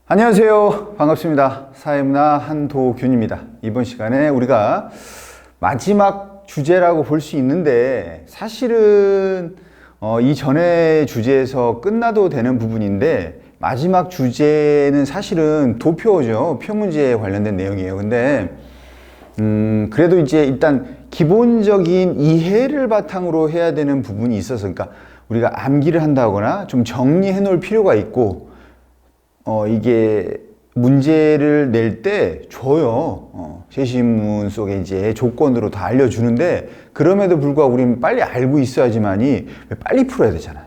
안녕하세요. 반갑습니다. 사회문화 한도균입니다. 이번 시간에 우리가 마지막 주제라고 볼 수 있는데 사실은 이전의 주제에서 끝나도 되는 부분인데 마지막 주제는 사실은 도표죠. 표 문제에 관련된 내용이에요. 근데 그래도 이제 일단 기본적인 이해를 바탕으로 해야 되는 부분이 있어서, 그러니까 우리가 암기를 한다거나 좀 정리해 놓을 필요가 있고, 이게 문제를 낼 때 줘요. 제시문 속에 이제 조건으로 다 알려주는데, 그럼에도 불구하고 우리는 빨리 알고 있어야지만이 빨리 풀어야 되잖아.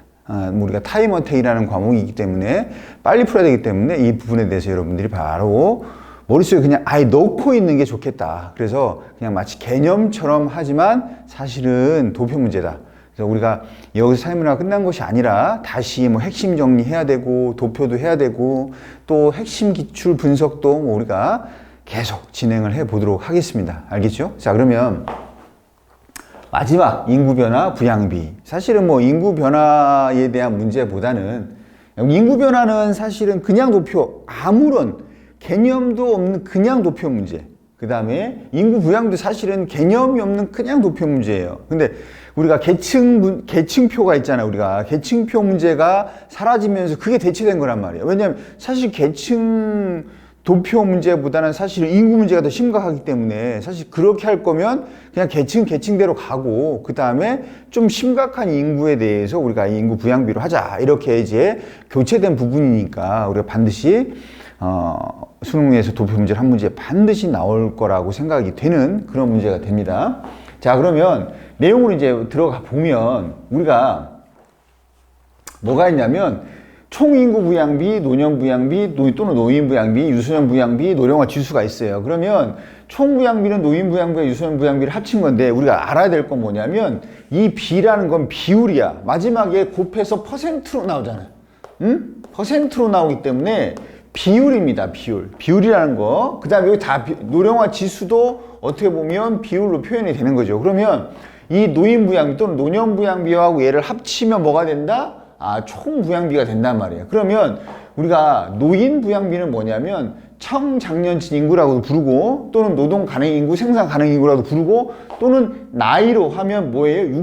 우리가 타임 어택이라는 과목이 있기 때문에 빨리 풀어야 되기 때문에 이 부분에 대해서 여러분들이 바로 머릿속에 그냥 아예 넣고 있는 게 좋겠다. 그래서 그냥 마치 개념처럼 하지만 사실은 도표 문제다. 그래서 우리가 여기서 사회문화가 끝난 것이 아니라 다시 뭐 핵심 정리해야 되고 도표도 해야 되고 또 핵심 기출 분석도 뭐 우리가 계속 진행을 해 보도록 하겠습니다. 알겠죠? 자, 그러면 마지막 인구 변화 부양비. 사실은 뭐 인구 변화에 대한 문제보다는 인구 변화는 사실은 그냥 도표, 아무런 개념도 없는 그냥 도표 문제. 그 다음에 인구 부양도 사실은 개념이 없는 그냥 도표 문제예요. 근데 우리가 계층표가 있잖아요. 우리가 계층표 문제가 사라지면서 그게 대체된 거란 말이에요. 왜냐하면 사실 계층 도표 문제보다는 사실 인구 문제가 더 심각하기 때문에 사실 그렇게 할 거면 그냥 계층대로 가고 그 다음에 좀 심각한 인구에 대해서 우리가 인구 부양비로 하자. 이렇게 이제 교체된 부분이니까 우리가 반드시 수능에서 도표 문제를 한 문제 반드시 나올 거라고 생각이 되는 그런 문제가 됩니다. 자, 그러면 내용으로 이제 들어가 보면 우리가 뭐가 있냐면 총인구 부양비, 노년 부양비, 또는 노인 부양비, 유소년 부양비, 노령화 지수가 있어요. 그러면 총 부양비는 노인 부양비와 유소년 부양비를 합친 건데 우리가 알아야 될 건 뭐냐면 이 비라는 건 비율이야. 마지막에 곱해서 퍼센트로 나오잖아요. 응? 퍼센트로 나오기 때문에 비율입니다. 비율이라는 거. 그 다음에 여기 다 노령화 지수도 어떻게 보면 비율로 표현이 되는 거죠. 그러면 이 노인 부양비 또는 노년 부양비하고 얘를 합치면 뭐가 된다? 총 부양비가 된단 말이에요. 그러면 우리가 노인 부양비는 뭐냐면 청장년층 인구라고도 부르고 또는 노동 가능 인구, 생산 가능 인구라고 부르고 또는 나이로 하면 뭐예요?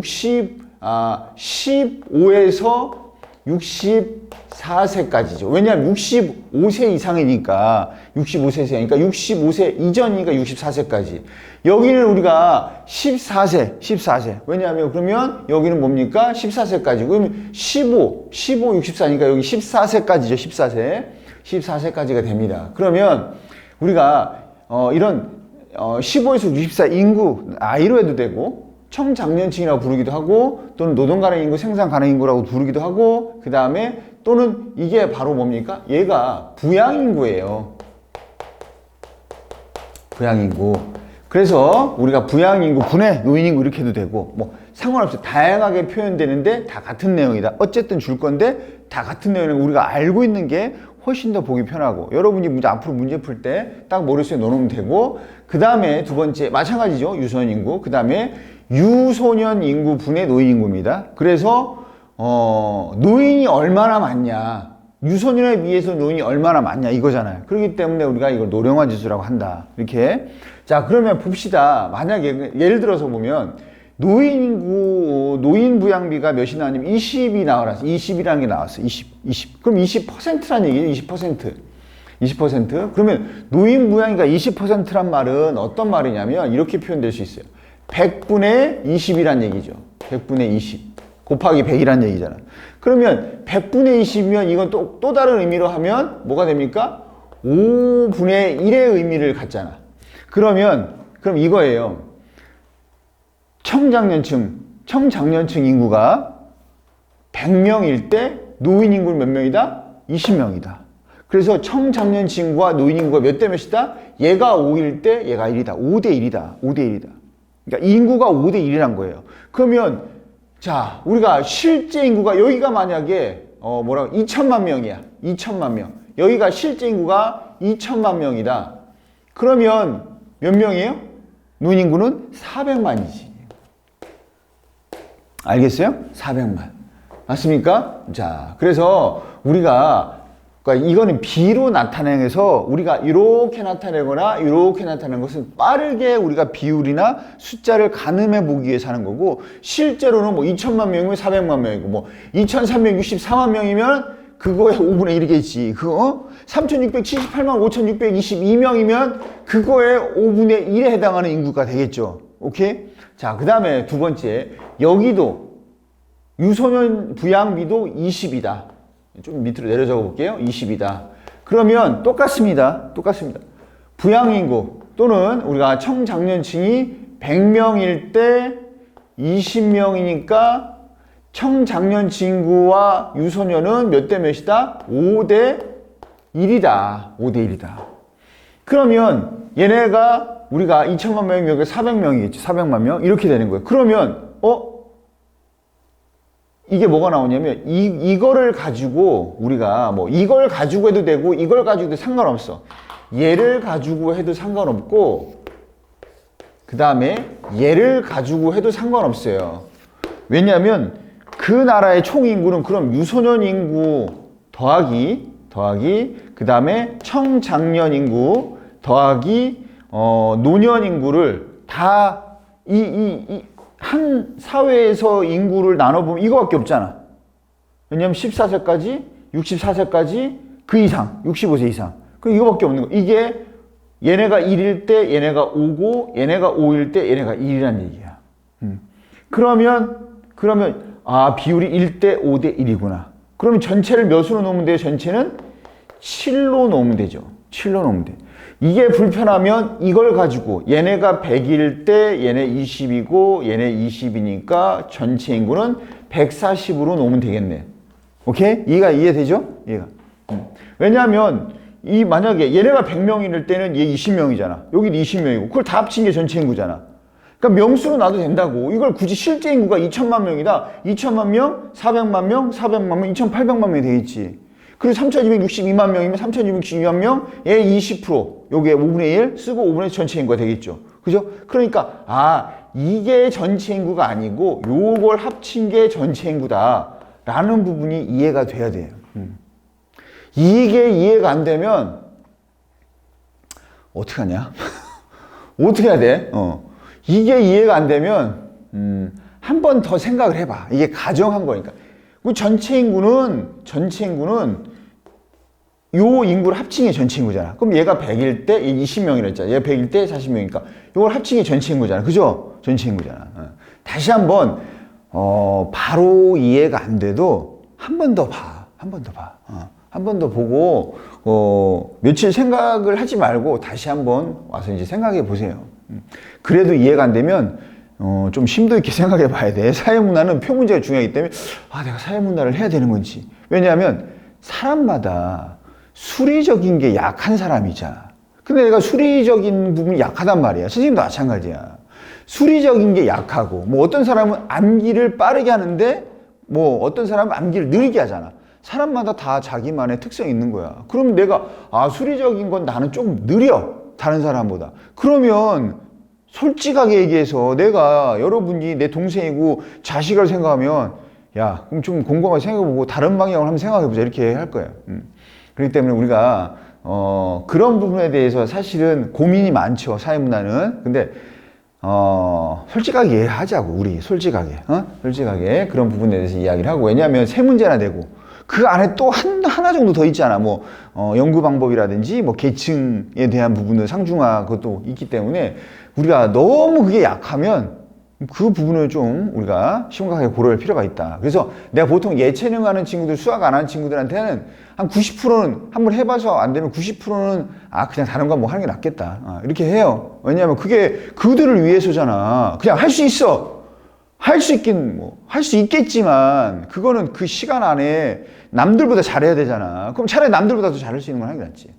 15에서 64세까지죠. 왜냐하면 65세 이상이니까 65세 65세 이전이니까 64세까지. 여기는 우리가 14세. 왜냐하면 그러면 여기는 뭡니까? 14세까지. 그러면 15, 64니까 여기 14세까지죠. 14세까지가 됩니다. 그러면 우리가 이런 15에서 64 인구 나이로 해도 되고 청장년층이라고 부르기도 하고 또는 노동 가능 인구, 생산 가능 인구라고 부르기도 하고 그 다음에 또는 이게 바로 뭡니까? 얘가 부양인구예요. 부양인구. 그래서 우리가 부양인구 분해 노인인구 이렇게 해도 되고 뭐 상관없어요. 다양하게 표현되는데 다 같은 내용이다. 어쨌든 줄 건데 다 같은 내용을 우리가 알고 있는 게 훨씬 더 보기 편하고 여러분이 앞으로 문제 풀 때 딱 머릿속에 넣어놓으면 되고 그 다음에 두 번째 마찬가지죠. 유소년 인구. 그 다음에 유소년 인구 분의 노인 인구입니다. 그래서 노인이 얼마나 많냐, 유소년에 비해서 노인이 얼마나 많냐 이거잖아요. 그렇기 때문에 우리가 이걸 노령화 지수라고 한다. 이렇게. 자, 그러면 봅시다. 만약에 예를 들어서 보면 노인 인구, 노인 부양비가 몇이 나왔냐면 20이 나와라. 20이라는 게 나왔어. 20. 그럼 20%란 얘기예요. 20%. 그러면 노인 부양비가 20%란 말은 어떤 말이냐면 이렇게 표현될 수 있어요. 100분의 20이란 얘기죠. 100분의 20 곱하기 100이란 얘기잖아. 그러면 100분의 20이면 이건 또 다른 의미로 하면 뭐가 됩니까? 5분의 1의 의미를 갖잖아. 그럼 이거예요. 청장년층 인구가 100명일 때 노인 인구는 몇 명이다? 20명이다. 그래서 청장년층 인구와 노인 인구가 몇 대 몇이다? 얘가 5일 때 얘가 1이다. 5대 1이다. 그러니까 인구가 5대 1이란 거예요. 그러면 자, 우리가 실제 인구가 여기가 만약에 2천만 명이야. 2천만 명. 여기가 실제 인구가 2천만 명이다. 그러면 몇 명이에요? 노인 인구는 400만이지. 알겠어요? 400만. 맞습니까? 자, 그래서 우리가 그러니까 이거는 비로 나타내서 우리가 이렇게 나타내거나 이렇게 나타내는 것은 빠르게 우리가 비율이나 숫자를 가늠해 보기 위해서 하는 거고, 실제로는 뭐 2천만 명이면 400만 명이고 뭐 2364만 명이면 그거의 5분의 1이겠지. 그거 3678만 5622명이면 그거의 5분의 1에 해당하는 인구가 되겠죠. 오케이? 자, 그 다음에 두 번째, 여기도 유소년 부양비도 20이다. 좀 밑으로 내려 적어 볼게요. 20이다. 그러면 똑같습니다. 부양인구 또는 우리가 청장년층이 100명일 때 20명이니까 청장년층과 유소년은 몇 대 몇이다? 5대 1이다. 5대 1이다. 그러면 얘네가 우리가 2천만 명이면 여기 400명이겠지. 400만 명. 이렇게 되는 거예요. 그러면 이게 뭐가 나오냐면 이거를 가지고 우리가 뭐 이걸 가지고 해도 되고 이걸 가지고 해도 상관없어. 얘를 가지고 해도 상관없고 그 다음에 얘를 가지고 해도 상관없어요. 왜냐하면 그 나라의 총 인구는 그럼 유소년 인구 더하기 그 다음에 청장년 인구 더하기 노년 인구를 다 한 사회에서 인구를 나눠보면 이거밖에 없잖아. 왜냐면 14세까지 64세까지 그 이상 65세 이상 그럼 이거밖에 없는 거. 이게 얘네가 1일 때 얘네가 5고 얘네가 5일 때 얘네가 1이란 얘기야. 그러면 비율이 1대 5대 1이구나. 그러면 전체를 몇으로 놓으면 돼요? 전체는 7로 놓으면 되죠. 7로 놓으면 돼. 이게 불편하면 이걸 가지고 얘네가 100일 때 얘네 20이고 얘네 20이니까 전체 인구는 140으로 놓으면 되겠네. 오케이? 이해되죠? 이해가. 왜냐하면 만약에 얘네가 100명일 때는 얘 20명이잖아. 여기 20명이고 그걸 다 합친 게 전체 인구잖아. 그러니까 명수로 놔도 된다고. 이걸 굳이 실제 인구가 2천만 명이다. 2천만 명, 400만 명, 400만 명, 2,800만 명이 되겠지. 그리고 3,262만 명이면 3,262만 명, 얘 20%, 요게 5분의 1 쓰고 5분의 1 전체 인구가 되겠죠. 그죠? 그러니까, 이게 전체 인구가 아니고 요걸 합친 게 전체 인구다. 라는 부분이 이해가 돼야 돼요. 이게 이해가 안 되면, 어떻게 하냐? 어떻게 해야 돼? 이게 이해가 안 되면, 한 번 더 생각을 해봐. 이게 가정한 거니까. 그 전체 인구는 요 인구를 합친 게 전체 인구잖아. 그럼 얘가 100일 때 20명이라 했잖아. 얘가 100일 때 40명이니까 요걸 합친 게 전체 인구잖아. 그죠? 전체 인구잖아. 다시 한번 바로 이해가 안 돼도 한 번 더 봐. 한 번 더 보고 며칠 생각을 하지 말고 다시 한번 와서 이제 생각해 보세요. 그래도 이해가 안 되면 좀 심도 있게 생각해 봐야 돼. 사회문화는 표 문제가 중요하기 때문에 내가 사회문화를 해야 되는 건지. 왜냐하면 사람마다 수리적인 게 약한 사람이잖아. 근데 내가 수리적인 부분이 약하단 말이야. 선생님도 마찬가지야. 수리적인 게 약하고 뭐 어떤 사람은 암기를 빠르게 하는데 뭐 어떤 사람은 암기를 느리게 하잖아. 사람마다 다 자기만의 특성이 있는 거야. 그럼 내가 수리적인 건 나는 조금 느려. 다른 사람보다. 그러면 솔직하게 얘기해서 내가 여러분이 내 동생이고 자식을 생각하면 그럼 좀 곰곰하게 생각해보고 다른 방향으로 한번 생각해보자 이렇게 할 거예요. 그렇기 때문에 우리가 그런 부분에 대해서 사실은 고민이 많죠. 사회문화는. 근데 솔직하게 이해하자고. 우리 솔직하게 그런 부분에 대해서 이야기를 하고. 왜냐하면 세 문제나 되고 그 안에 또 하나 정도 더 있잖아. 뭐 연구 방법이라든지 뭐 계층에 대한 부분을 상중하 그것도 있기 때문에 우리가 너무 그게 약하면 그 부분을 좀 우리가 심각하게 고려할 필요가 있다. 그래서 내가 보통 예체능 하는 친구들, 수학 안 하는 친구들한테는 한 90%는 한번 해봐서 안 되면 90%는 그냥 다른 거 뭐 하는 게 낫겠다. 이렇게 해요. 왜냐하면 그게 그들을 위해서잖아. 그냥 할 수 있어. 할 수 있겠지만 그거는 그 시간 안에 남들보다 잘해야 되잖아. 그럼 차라리 남들보다 더 잘할 수 있는 건 하는 게 낫지.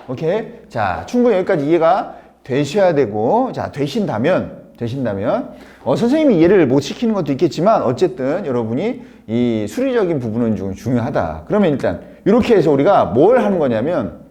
오케이? 자, 충분히 여기까지 이해가 되셔야 되고, 자, 되신다면 선생님이 이해를 못 시키는 것도 있겠지만 어쨌든 여러분이 이 수리적인 부분은 좀 중요하다. 그러면 일단 이렇게 해서 우리가 뭘 하는 거냐면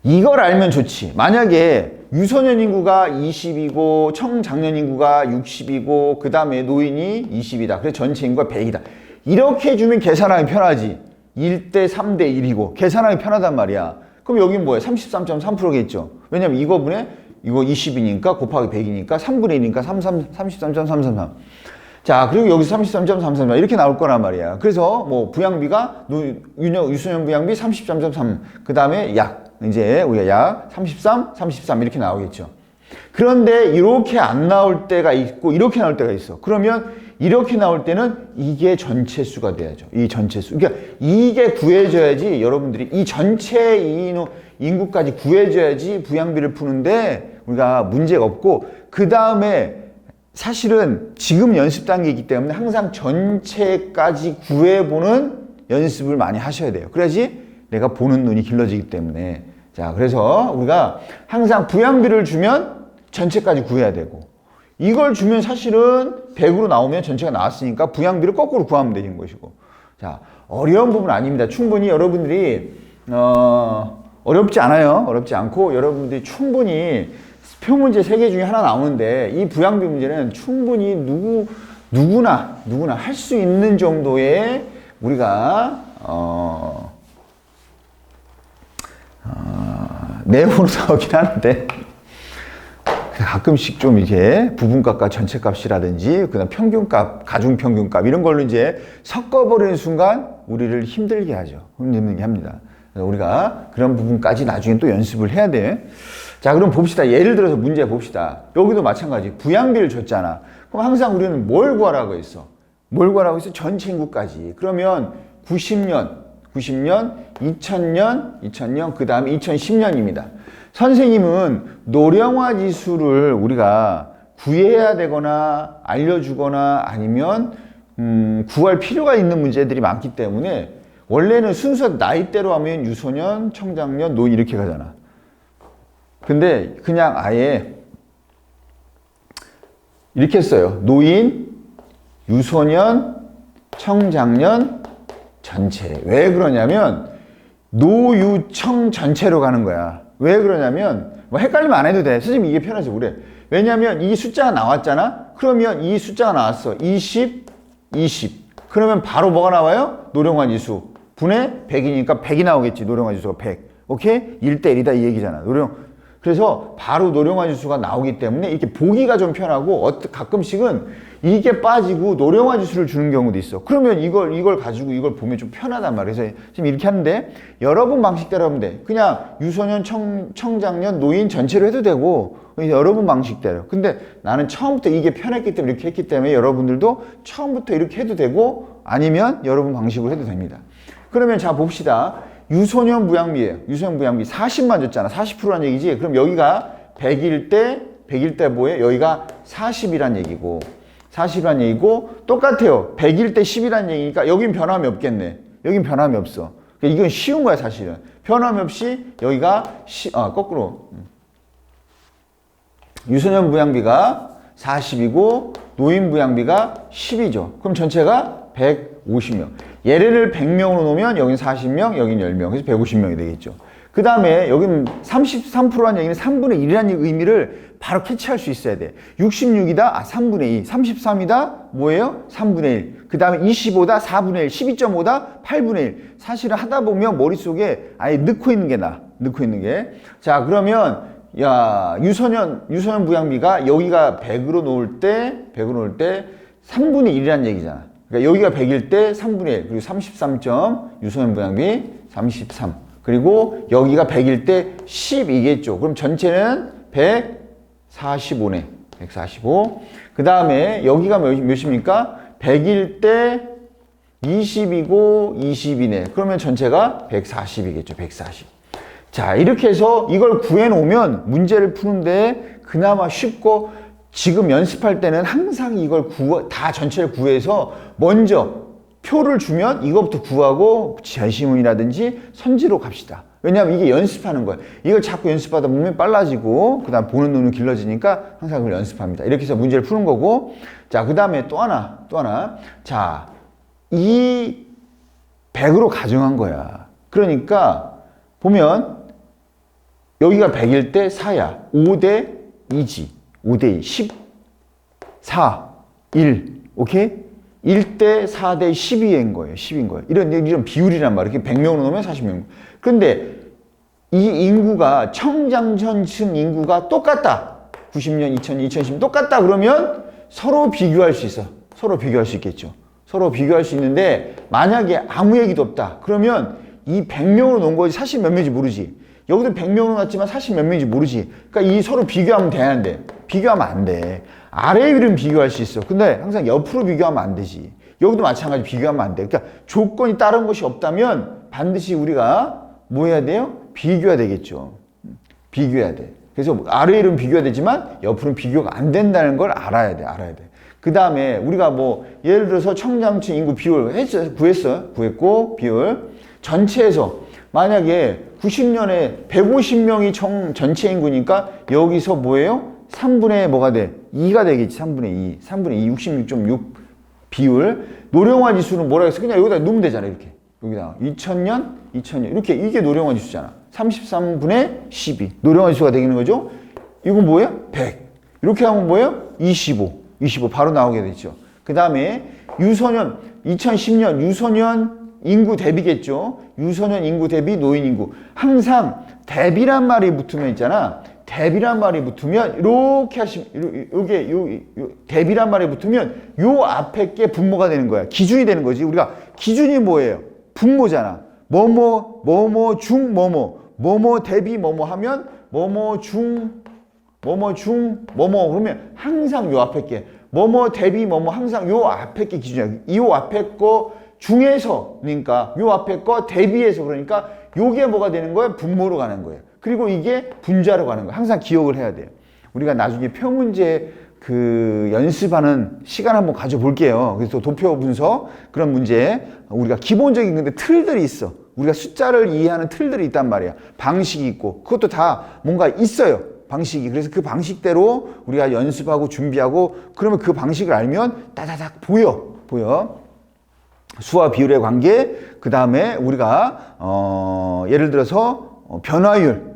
이걸 알면 좋지. 만약에 유소년 인구가 20이고 청장년 인구가 60이고 그 다음에 노인이 20이다. 그래서 전체 인구가 100이다. 이렇게 주면 계산하기 편하지. 1대 3대 1이고 계산하기 편하단 말이야. 그럼 여긴 뭐야? 33.3%겠죠. 왜냐면 이거분에 이거 20이니까 곱하기 100이니까 3분의 1이니까 33.333. 자, 그리고 여기서 33.333 이렇게 나올 거란 말이야. 그래서 뭐 부양비가 유소년 부양비 33.3. 그다음에 약 이제 우리가 약 33 이렇게 나오겠죠. 그런데 이렇게 안 나올 때가 있고 이렇게 나올 때가 있어. 그러면 이렇게 나올 때는 이게 전체 수가 돼야죠. 이 전체 수. 그러니까 이게 구해져야지 여러분들이 이 전체 인구까지 구해져야지 부양비를 푸는데 우리가 문제가 없고, 그 다음에 사실은 지금 연습 단계이기 때문에 항상 전체까지 구해보는 연습을 많이 하셔야 돼요. 그래야지 내가 보는 눈이 길러지기 때문에. 자, 그래서 우리가 항상 부양비를 주면 전체까지 구해야 되고, 이걸 주면 사실은 100으로 나오면 전체가 나왔으니까 부양비를 거꾸로 구하면 되는 것이고. 자, 어려운 부분 아닙니다. 충분히 여러분들이 어렵지 않아요. 어렵지 않고 여러분들이 충분히 표 문제 3개 중에 하나 나오는데 이 부양비 문제는 충분히 누구나 할 수 있는 정도의 우리가 내용으로 나오긴 하는데 가끔씩 좀 이제 부분값과 전체값이라든지 그다음 평균값, 가중평균값 이런 걸로 이제 섞어버리는 순간 우리를 힘들게 하죠. 힘들게 합니다. 그래서 우리가 그런 부분까지 나중에 또 연습을 해야 돼. 자, 그럼 봅시다. 예를 들어서 문제 봅시다. 여기도 마찬가지. 부양비를 줬잖아. 그럼 항상 우리는 뭘 구하라고 했어? 뭘 구하라고 했어? 전체 인구까지. 그러면 90년, 2000년, 그 다음에 2010년입니다. 선생님은 노령화 지수를 우리가 구해야 되거나 알려주거나 아니면 구할 필요가 있는 문제들이 많기 때문에 원래는 순서 나이대로 하면 유소년, 청장년, 노인 이렇게 가잖아. 근데 그냥 아예 이렇게 써요. 노인, 유소년, 청장년, 전체. 왜 그러냐면 노유청 전체로 가는 거야. 왜 그러냐면 뭐 헷갈리면 안 해도 돼. 선생님 이게 편해서 그래. 왜냐면 이 숫자가 나왔잖아. 그러면 이 숫자가 나왔어. 20. 그러면 바로 뭐가 나와요? 노령화 지수. 분의 100이니까 100이 나오겠지. 노령화 지수가 100. 오케이? 1대 1이다 이 얘기잖아. 그래서 바로 노령화 지수가 나오기 때문에 이렇게 보기가 좀 편하고 가끔씩은 이게 빠지고 노령화 지수를 주는 경우도 있어. 그러면 이걸 가지고 이걸 보면 좀 편하단 말이에요. 그래서 지금 이렇게 하는데 여러분 방식대로 하면 돼. 그냥 유소년, 청장년, 노인 전체로 해도 되고 여러분 방식대로. 근데 나는 처음부터 이게 편했기 때문에 이렇게 했기 때문에 여러분들도 처음부터 이렇게 해도 되고 아니면 여러분 방식으로 해도 됩니다. 그러면 자 봅시다. 유소년 부양비예요. 유소년 부양비 40만 줬잖아. 40%란 얘기지. 그럼 여기가 100일 때 뭐예요? 여기가 40이란 얘기고 40이란 얘기고 똑같아요. 100일 때 10이란 얘기니까 여긴 변함이 없겠네. 여긴 변함이 없어. 그러니까 이건 쉬운 거야 사실은. 변함이 없이 여기가 거꾸로 유소년 부양비가 40이고 노인 부양비가 10이죠. 그럼 전체가 150명. 얘를 100명으로 놓으면 여긴 40명, 여긴 10명. 그래서 150명이 되겠죠. 그 다음에 여기는 33%라는 얘기는 3분의 1이라는 의미를 바로 캐치할 수 있어야 돼. 66이다? 3분의 2. 33이다? 뭐예요? 3분의 1. 그 다음에 25다? 4분의 1. 12.5다? 8분의 1. 사실은 하다 보면 머릿속에 아예 넣고 있는 게 나아. 넣고 있는 게. 자, 그러면 유소년 부양비가 여기가 100으로 놓을 때 3분의 1이라는 얘기잖아. 그러니까 여기가 100일 때 3분의 1, 그리고 33점, 유소년 부양비 33. 그리고 여기가 100일 때 10이겠죠. 그럼 전체는 145네. 145. 그 다음에 여기가 몇입니까? 100일 때 20이고 20이네. 그러면 전체가 140이겠죠. 140. 자, 이렇게 해서 이걸 구해놓으면 문제를 푸는데 그나마 쉽고 지금 연습할 때는 항상 이걸 다 전체를 구해서 먼저 표를 주면 이것부터 구하고 제시문이라든지 선지로 갑시다. 왜냐하면 이게 연습하는 거예요. 이걸 자꾸 연습하다 보면 빨라지고 그 다음 보는 눈은 길러지니까 항상 그걸 연습합니다. 이렇게 해서 문제를 푸는 거고. 자, 그 다음에 또 하나. 자, 이 100으로 가정한 거야. 그러니까 보면 여기가 100일 때 4야. 5대 2지. 5대 2. 14, 1. 오케이? 1대 4대 12인 거예요. 10인 거예요. 이런 비율이란 말이에요. 100명으로 놓으면 40명. 그런데 이 인구가 청장년층 인구가 똑같다. 90년, 2000년, 2010년 똑같다. 그러면 서로 비교할 수 있어. 서로 비교할 수 있겠죠. 서로 비교할 수 있는데 만약에 아무 얘기도 없다. 그러면 이 100명으로 놓은 거지 사실 몇 명인지 모르지. 여기도 100명으로 놨지만 사실 몇 명인지 모르지. 그러니까 이 서로 비교하면 되는데 비교하면 안 돼. 아래 위는 비교할 수 있어. 근데 항상 옆으로 비교하면 안 되지. 여기도 마찬가지 비교하면 안 돼. 그러니까 조건이 다른 것이 없다면 반드시 우리가 뭐 해야 돼요? 비교해야 되겠죠. 비교해야 돼. 그래서 아래 위는 비교해야 되지만 옆으로는 비교가 안 된다는 걸 알아야 돼. 알아야 돼. 그 다음에 우리가 뭐 예를 들어서 청장층 인구 비율 구했고 비율 전체에서 만약에 90년에 150명이 전체 인구니까 여기서 뭐예요? 3분의 뭐가 돼? 2가 되겠지. 3분의 2. 3분의 2, 66.6 비율. 노령화 지수는 뭐라 했어? 그냥 여기다 넣으면 되잖아. 이렇게. 여기다 2000년 이렇게 이게 노령화 지수잖아. 33분의 12. 노령화 지수가 되는 거죠. 이건 뭐예요? 100. 이렇게 하면 뭐예요? 25 바로 나오게 되죠. 그 다음에 유소년 2010년 유소년 인구 대비겠죠. 유소년 인구 대비 노인 인구. 항상 대비란 말이 붙으면 있잖아. 대비란 말이 붙으면 이렇게 하시면 요게 대비란 말이 붙으면 요 앞에 게 분모가 되는 거야. 기준이 되는 거지. 우리가 기준이 뭐예요? 분모잖아. 뭐뭐 중 뭐뭐 대비 뭐뭐 하면 뭐뭐 중 뭐뭐 그러면 항상 요 앞에 게 뭐뭐 대비 뭐뭐 항상 요 앞에 게 기준이야. 이 앞에 거 중에서 그러니까 요 앞에 거 대비해서 그러니까 요게 뭐가 되는 거야? 분모로 가는 거예요. 그리고 이게 분자로 가는 거예요. 항상 기억을 해야 돼요. 우리가 나중에 표문제 그 연습하는 시간 한번 가져볼게요. 그래서 도표 분석 그런 문제 우리가 기본적인 근데 틀들이 있어. 우리가 숫자를 이해하는 틀들이 있단 말이야. 방식이 있고 그것도 다 뭔가 있어요. 방식이. 그래서 그 방식대로 우리가 연습하고 준비하고 그러면 그 방식을 알면 따다닥 보여. 수와 비율의 관계, 그 다음에 우리가 예를 들어서 변화율,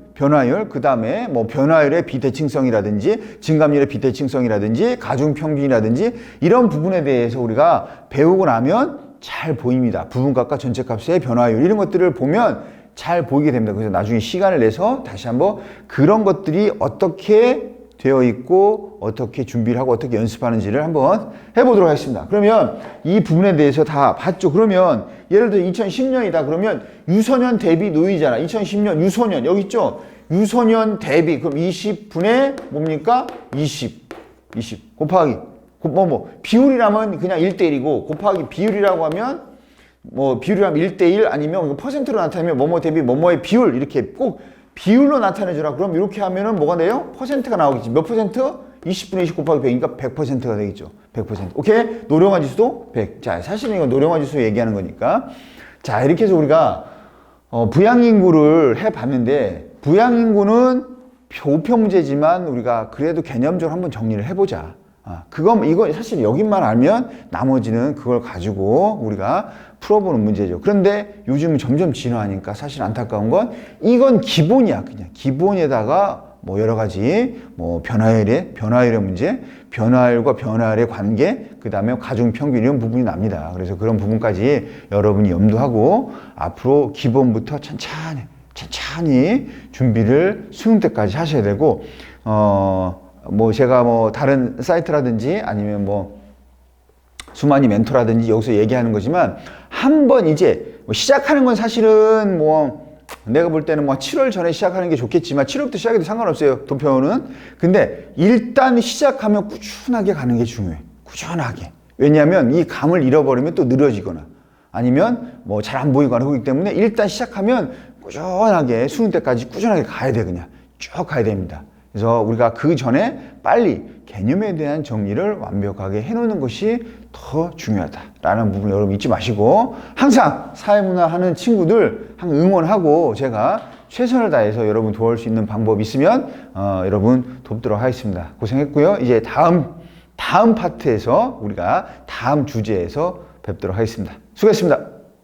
그 다음에 뭐 변화율의 비대칭성이라든지 증감률의 비대칭성이라든지 가중평균이라든지 이런 부분에 대해서 우리가 배우고 나면 잘 보입니다. 부분값과 전체값의 변화율 이런 것들을 보면 잘 보이게 됩니다. 그래서 나중에 시간을 내서 다시 한번 그런 것들이 어떻게 되어 있고 어떻게 준비를 하고 어떻게 연습하는지를 한번 해보도록 하겠습니다. 그러면 이 부분에 대해서 다 봤죠. 그러면 예를 들어 2010년이다 그러면 유소년 대비 노이잖아. 2010년 유소년 여기 있죠. 유소년 대비 그럼 20분의 뭡니까? 20 곱하기 비율이라면 그냥 1대1이고 곱하기 비율이라고 하면 뭐 비율이라면 1대1 아니면 퍼센트로 나타내면 뭐뭐 대비 뭐뭐의 비율 이렇게 꼭 비율로 나타내주라. 그럼 이렇게 하면은 뭐가 돼요? 퍼센트가 나오겠지. 몇 퍼센트? 20분의 20 곱하기 100이니까 100%가 되겠죠. 100%. 오케이? 노령화 지수도 100. 자, 사실은 이건 노령화 지수 얘기하는 거니까. 자, 이렇게 해서 우리가 부양인구를 해봤는데 부양인구는 우표 문제지만 우리가 그래도 개념적으로 한번 정리를 해보자. 이거 사실 여기만 알면 나머지는 그걸 가지고 우리가 풀어보는 문제죠. 그런데 요즘은 점점 진화하니까 사실 안타까운 건 이건 기본이야. 그냥 기본에다가 뭐 여러 가지 뭐 변화율의 문제, 변화율과 변화율의 관계, 그 다음에 가중평균 이런 부분이 납니다. 그래서 그런 부분까지 여러분이 염두하고 앞으로 기본부터 천천히 준비를 수능 때까지 하셔야 되고 뭐 제가 뭐 다른 사이트라든지 아니면 뭐 수만이 멘토라든지 여기서 얘기하는 거지만 한번 이제 뭐 시작하는 건 사실은 뭐 내가 볼 때는 뭐 7월 전에 시작하는 게 좋겠지만 7월부터 시작해도 상관없어요. 도표는. 근데 일단 시작하면 꾸준하게 가는 게 중요해. 꾸준하게. 왜냐하면 이 감을 잃어버리면 또 느려지거나 아니면 뭐 잘 안 보이거나 하기 때문에 일단 시작하면 꾸준하게 수능 때까지 꾸준하게 가야 돼. 그냥 쭉 가야 됩니다. 그래서 우리가 그 전에 빨리 개념에 대한 정리를 완벽하게 해놓는 것이 더 중요하다라는 부분 여러분 잊지 마시고 항상 사회문화 하는 친구들 항상 응원하고 제가 최선을 다해서 여러분 도울 수 있는 방법 있으면 여러분 돕도록 하겠습니다. 고생했고요. 이제 다음 파트에서 우리가 다음 주제에서 뵙도록 하겠습니다. 수고했습니다.